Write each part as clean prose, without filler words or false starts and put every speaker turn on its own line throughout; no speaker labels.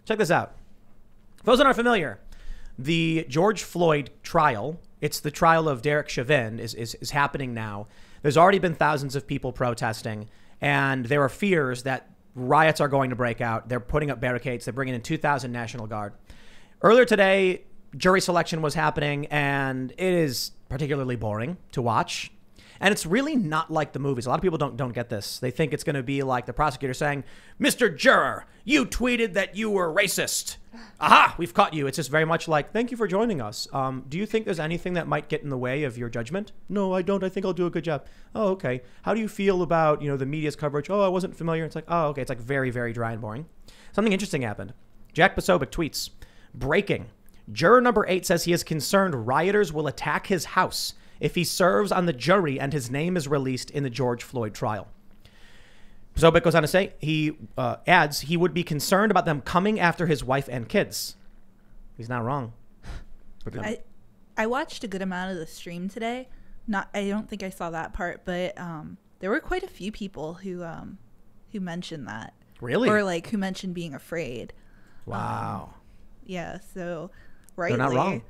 Check this out. For those that aren't familiar, the George Floyd trial, it's the trial of Derek Chauvin, is happening now. There's already been thousands of people protesting, and there are fears that riots are going to break out. They're putting up barricades. They're bringing in 2,000 National Guard. Earlier today, jury selection was happening, and it is particularly boring to watch. And it's really not like the movies. A lot of people don't get this. They think it's going to be like the prosecutor saying, Mr. Juror, you tweeted that you were racist. Aha, we've caught you. It's just very much like, thank you for joining us. Do you think there's anything that might get in the way of your judgment? No, I don't. I think I'll do a good job. Oh, okay. How do you feel about, the media's coverage? Oh, I wasn't familiar. It's like, oh, okay. It's like very, very dry and boring. Something interesting happened. Jack Posobiec tweets, breaking. Juror number 8 says he is concerned rioters will attack his house if he serves on the jury and his name is released in the George Floyd trial. Posobiec goes on to say, he adds, he would be concerned about them coming after his wife and kids. He's not wrong.
I watched a good amount of the stream today. I don't think I saw that part, but there were quite a few people who mentioned that.
Really?
Or who mentioned being afraid.
Wow.
Yeah, so rightly.
They're not wrong.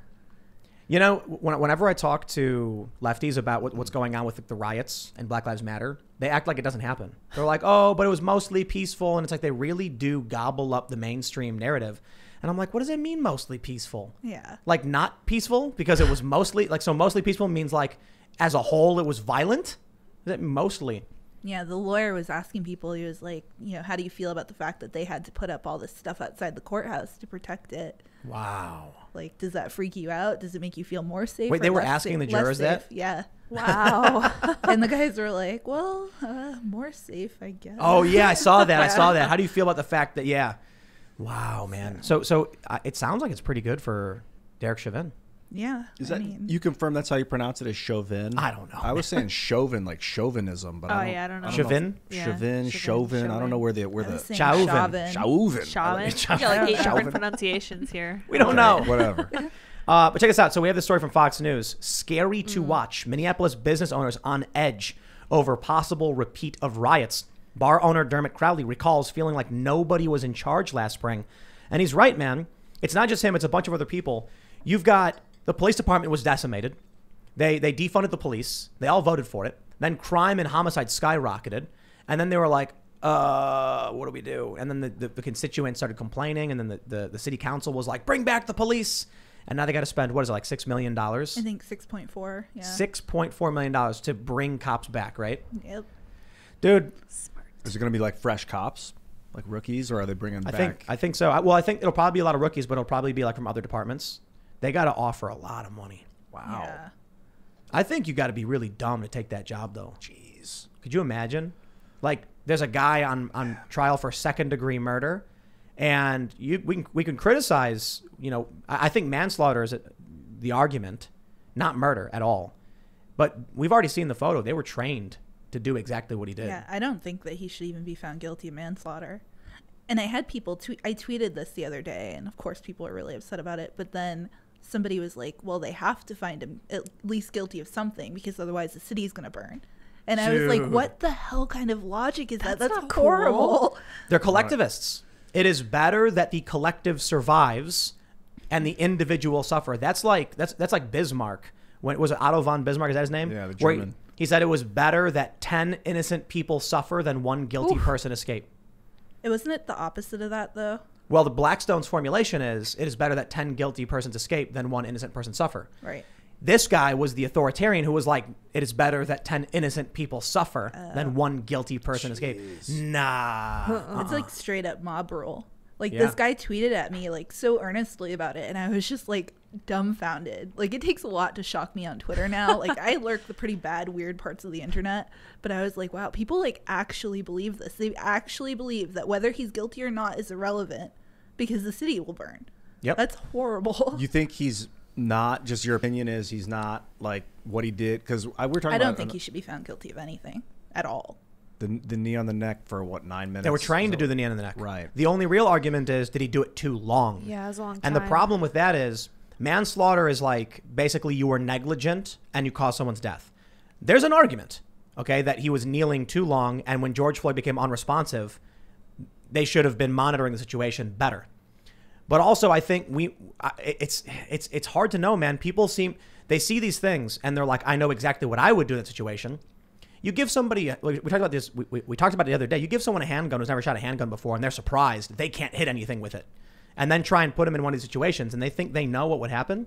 Whenever I talk to lefties about what's going on with the riots and Black Lives Matter, they act like it doesn't happen. They're like, oh, but it was mostly peaceful. And it's like they really do gobble up the mainstream narrative. And I'm like, what does it mean mostly peaceful?
Yeah.
Like not peaceful because it was mostly so mostly peaceful means like as a whole it was violent? Is it mostly?
Yeah, the lawyer was asking people, he was like, how do you feel about the fact that they had to put up all this stuff outside the courthouse to protect it?
Wow.
Like, does that freak you out? Does it make you feel more safe?
Wait, they were asking the jurors that?
Yeah.
Wow.
And the guys were like, well, more safe, I guess.
Oh, yeah, I saw that. I saw that. How do you feel about the fact that, yeah. Wow, man. So it sounds like it's pretty good for Derek Chauvin.
Yeah.
You confirm that's how you pronounce it as Chauvin?
I don't know.
I was saying Chauvin, like chauvinism, but
I don't know.
Chauvin?
Chauvin. I don't know where the
Chauvin.
Chauvin. You got like 8 different pronunciations here.
We don't know.
Whatever.
But check this out. So we have this story from Fox News. Scary to watch. Minneapolis business owners on edge over possible repeat of riots. Bar owner Dermot Crowley recalls feeling like nobody was in charge last spring. And he's right, man. It's not just him. It's a bunch of other people. You've got the police department was decimated. They defunded the police. They all voted for it. Then crime and homicide skyrocketed. And then they were like, what do we do? And then the constituents started complaining. And then the city council was like, bring back the police. And now they got to spend, what is it, like $6 million? I
think 6.4. Yeah.
$6.4 million to bring cops back, right?
Yep.
Dude.
Smart. Is it going to be like fresh cops? Like rookies? Or are they bringing back?
I think so. I think it'll probably be a lot of rookies, but it'll probably be like from other departments. They got to offer a lot of money. Wow.
Yeah.
I think you got to be really dumb to take that job, though. Jeez. Could you imagine? Like, there's a guy on trial for second-degree murder, and we can criticize, I think manslaughter is the argument, not murder at all. But we've already seen the photo. They were trained to do exactly what he did.
Yeah, I don't think that he should even be found guilty of manslaughter. And I had people I tweeted this the other day, and of course people are really upset about it, but then somebody was like, well, they have to find him at least guilty of something because otherwise the city's going to burn. And I was like, what the hell kind of logic is that? That's horrible.
Cool.
They're collectivists. It is better that the collective survives and the individual suffer. That's like Bismarck. When was it Otto von Bismarck? Is that his name?
Yeah, the German.
He said it was better that 10 innocent people suffer than one guilty person escape.
Wasn't it the opposite of that, though?
Well, the Blackstone's formulation is it is better that 10 guilty persons escape than one innocent person suffer.
Right.
This guy was the authoritarian who was like, it is better that 10 innocent people suffer than one guilty person escape. Nah.
It's like straight up mob rule. Like this guy tweeted at me like so earnestly about it, and I was just like dumbfounded. Like it takes a lot to shock me on Twitter now. Like I lurk the pretty bad, weird parts of the internet, but I was like, wow, people like actually believe this. They actually believe that whether he's guilty or not is irrelevant because the city will burn.
Yep.
That's horrible.
You think he's not, just your opinion is he's not like what he did? Because we're talking about.
I don't think he should be found guilty of anything at all.
The knee on the neck for what, 9 minutes?
They were trained to do the knee on the neck.
Right.
The only real argument is, did he do it too long?
Yeah, it was a long time.
And the problem with that is manslaughter is like basically you were negligent and you caused someone's death. There's an argument, okay, that he was kneeling too long, and when George Floyd became unresponsive, they should have been monitoring the situation better. But also, I think it's hard to know, man. People they see these things and they're like, I know exactly what I would do in that situation. You give somebody, we talked about this, we talked about it the other day. You give someone a handgun who's never shot a handgun before and they're surprised they can't hit anything with it. And then try and put them in one of these situations and they think they know what would happen.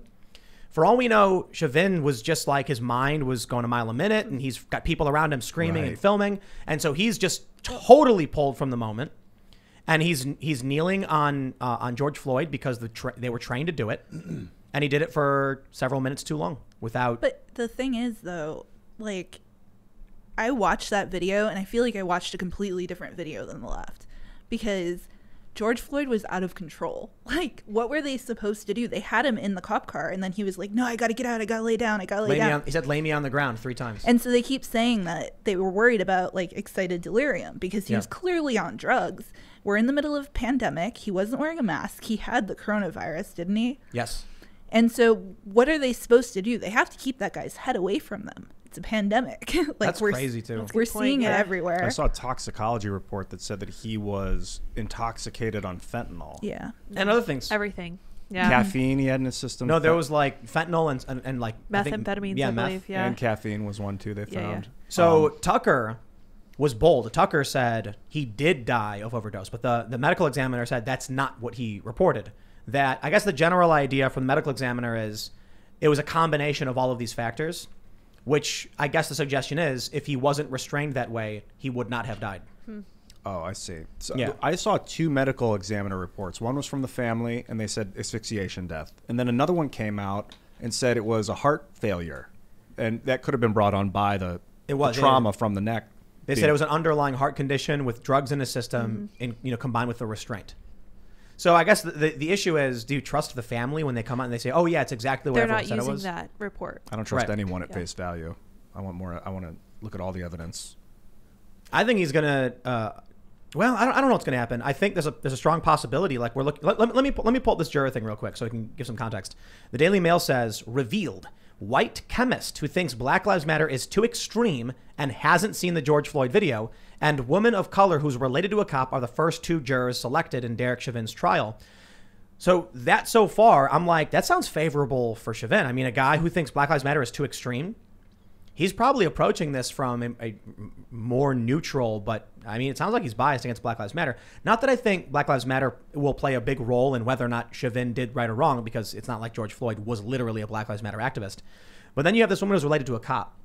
For all we know, Chauvin was just like his mind was going a mile a minute and he's got people around him screaming and filming. And so he's just totally pulled from the moment. And he's kneeling on George Floyd because they were trained to do it. And he did it for several minutes too long without.
But the thing is, though, like, I watched that video and I feel like I watched a completely different video than the left because George Floyd was out of control. Like, what were they supposed to do? They had him in the cop car and then he was like, no, I got to get out. I got to lay down. I got to lay down.
He said, lay me on the ground 3 times.
And so they keep saying that they were worried about, like, excited delirium because he was clearly on drugs. We're in the middle of a pandemic. He wasn't wearing a mask. He had the coronavirus, didn't he?
Yes.
And so what are they supposed to do? They have to keep that guy's head away from them. It's a pandemic. Like,
that's crazy, too.
We're seeing it everywhere.
I saw a toxicology report that said that he was intoxicated on fentanyl.
Yeah.
And other things.
Everything. Yeah.
Caffeine he had in his system.
No, there was like fentanyl and like
methamphetamines, I believe. Yeah.
And caffeine was one too they found.
Yeah.
So Tucker was bold. Tucker said he did die of overdose, but the medical examiner said that's not what he reported. That I guess the general idea from the medical examiner is it was a combination of all of these factors, which I guess the suggestion is if he wasn't restrained that way, he would not have died.
Oh, I see. So
Yeah.
I saw 2 medical examiner reports. One was from the family, and they said asphyxiation death. And then another one came out and said it was a heart failure. And that could have been brought on by the trauma from the neck.
They said it was an underlying heart condition with drugs in his system, combined with the restraint. So I guess the issue is, do you trust the family when they come out and they say, "Oh yeah, it's exactly what everyone said it was"?
They're not using that report.
I don't trust anyone at face value. I want to look at all the evidence.
I think he's gonna. Well, I don't know what's gonna happen. I think there's a strong possibility. Like we're looking. Let me pull up this juror thing real quick so I can give some context. The Daily Mail says revealed. White chemist who thinks Black Lives Matter is too extreme and hasn't seen the George Floyd video, and woman of color who's related to a cop are the first 2 jurors selected in Derek Chauvin's trial. So that so far, I'm like, that sounds favorable for Chauvin. I mean, a guy who thinks Black Lives Matter is too extreme, he's probably approaching this from a more neutral, but I mean, it sounds like he's biased against Black Lives Matter. Not that I think Black Lives Matter will play a big role in whether or not Chauvin did right or wrong, because it's not like George Floyd was literally a Black Lives Matter activist. But then you have this woman who's related to a cop.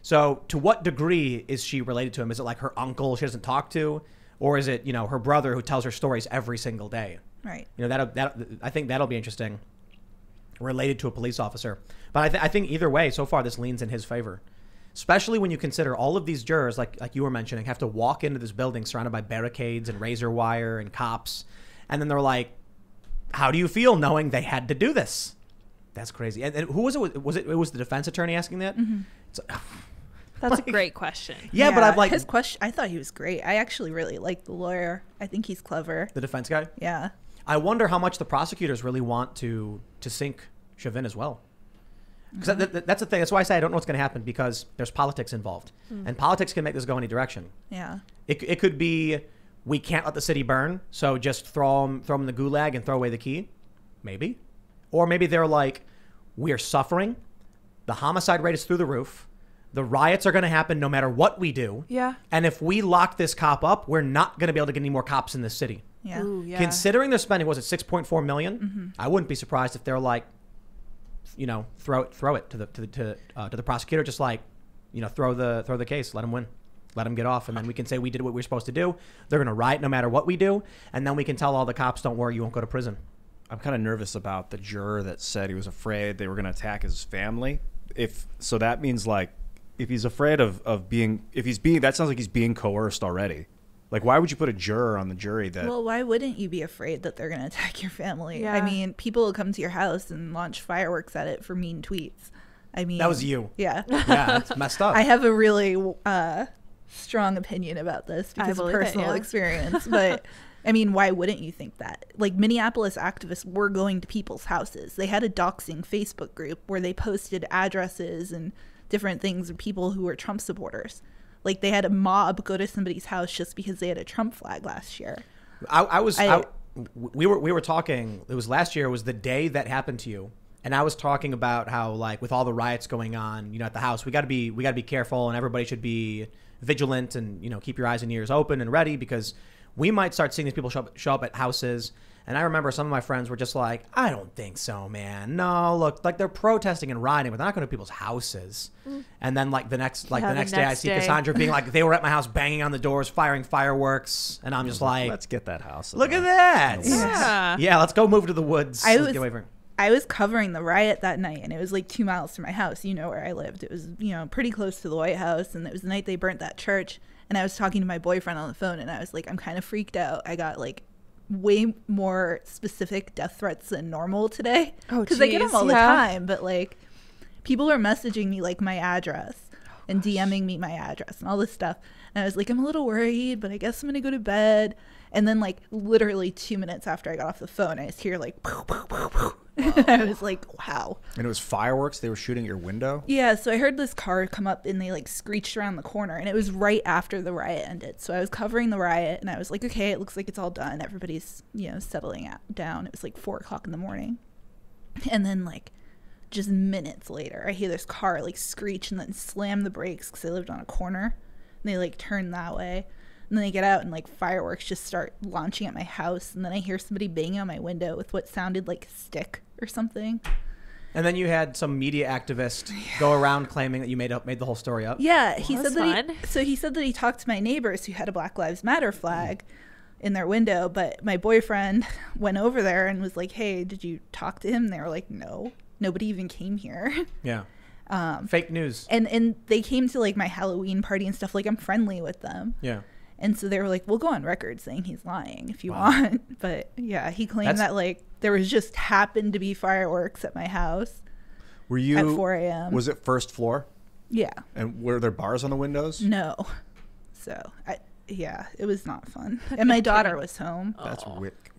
So to what degree is she related to him? Is it like her uncle she doesn't talk to? Or is it, her brother who tells her stories every single day?
Right.
I think that'll be interesting. Related to a police officer. But I think either way, so far, this leans in his favor. Especially when you consider all of these jurors, like you were mentioning, have to walk into this building surrounded by barricades and razor wire and cops. And then they're like, how do you feel knowing they had to do this? That's crazy. And who was it? It was the defense attorney asking that?
Mm-hmm.
That's a great question.
Yeah, but I'm like...
His question, I thought he was great. I actually really like the lawyer. I think he's clever.
The defense guy?
Yeah.
I wonder how much the prosecutors really want to sink Chauvin as well. Because that's the thing. That's why I say I don't know what's going to happen, because there's politics involved. And politics can make this go any direction.
Yeah.
It could be, we can't let the city burn, so just throw them in the gulag and throw away the key. Maybe. Or maybe they're like, we're suffering. The homicide rate is through the roof. The riots are going to happen no matter what we do.
Yeah.
And if we lock this cop up, we're not going to be able to get any more cops in this city.
Yeah.
Ooh, yeah.
Considering they're spending, was it $6.4 million?
Mm-hmm.
I wouldn't be surprised if they're like, throw it to the prosecutor, just like, throw the case, let him win, let him get off, and then we can say we did what we were supposed to do. They're going to riot no matter what we do, and then we can tell all the cops, don't worry, you won't go to prison.
I'm kind of nervous about the juror that said he was afraid they were going to attack his family. So that means, like, if he's afraid of being, that sounds like he's being coerced already. Like, why would you put a juror on the jury that...
Well, why wouldn't you be afraid that they're going to attack your family?
Yeah.
I mean, people will come to your house and launch fireworks at it for mean tweets. I mean...
That was you.
Yeah.
Yeah, it's messed up.
I have a really strong opinion about this because of personal experience. But, I mean, why wouldn't you think that? Like, Minneapolis activists were going to people's houses. They had a doxing Facebook group where they posted addresses and different things of people who were Trump supporters. Like, they had a mob go to somebody's house just because they had a Trump flag last year.
I was we were talking. It was last year. It was the day that happened to you, and I was talking about how, like, with all the riots going on, at the house, we got to be careful, and everybody should be vigilant, and keep your eyes and ears open and ready, because we might start seeing these people show up at houses. And I remember some of my friends were just like, I don't think so, man. No, look, like, they're protesting and rioting, but they're not going to people's houses. And then, like, the next day, I see Cassandra being like, they were at my house banging on the doors, firing fireworks. And I'm just like,
let's get that house.
Look at that. Yeah, let's go move to the woods. Get away from it.
I was covering the riot that night, and it was like 2 miles from my house. You know where I lived. It was, pretty close to the White House, and it was the night they burnt that church. And I was talking to my boyfriend on the phone, and I was like, I'm kind of freaked out. I got, like, way more specific death threats than normal today, because I get them all the time, but, like, people are messaging me, like, my address and DMing me my address and all this stuff, and I was like, I'm a little worried, but I guess I'm gonna go to bed. And then, like, literally 2 minutes after I got off the phone, I just hear, like, poof, poof, poof, poof. I was like, wow.
And it was fireworks they were shooting at your window?
Yeah, so I heard this car come up, and they, like, screeched around the corner, and it was right after the riot ended. So I was covering the riot, and I was like, okay, it looks like it's all done. Everybody's, settling down. It was like 4 o'clock in the morning. And then, like, just minutes later, I hear this car, like, screech and then slam the brakes, because I lived on a corner. And they, like, turn that way. And then I get out, and, like, fireworks just start launching at my house. And then I hear somebody banging on my window with what sounded like a stick or something.
And then you had some media activist go around claiming that you made the whole story up.
Yeah, he said that he talked to my neighbors who had a Black Lives Matter flag in their window, but my boyfriend went over there and was like, hey, did you talk to him? And they were like, no, nobody even came here.
Yeah. Fake news.
And they came to, like, my Halloween party and stuff. Like, I'm friendly with them.
Yeah.
And so they were like, we'll go on record saying he's lying if you want. But yeah, he claimed that, like, there was just happened to be fireworks at my house.
Were you
at 4 a.m.
Was it first floor?
Yeah.
And were there bars on the windows?
No. So it was not fun. And my daughter was home.
That's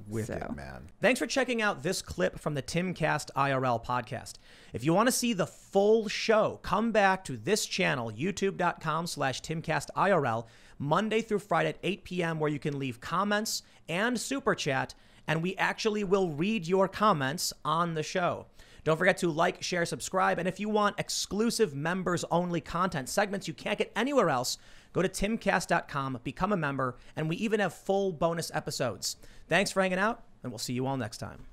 wicked, man.
Thanks for checking out this clip from the Timcast IRL podcast. If you want to see the full show, come back to this channel, youtube.com/TimcastIRL, Monday through Friday at 8 p.m., where you can leave comments and super chat, and we actually will read your comments on the show. Don't forget to like, share, subscribe, and if you want exclusive members-only content, segments you can't get anywhere else, go to timcast.com, become a member, and we even have full bonus episodes. Thanks for hanging out, and we'll see you all next time.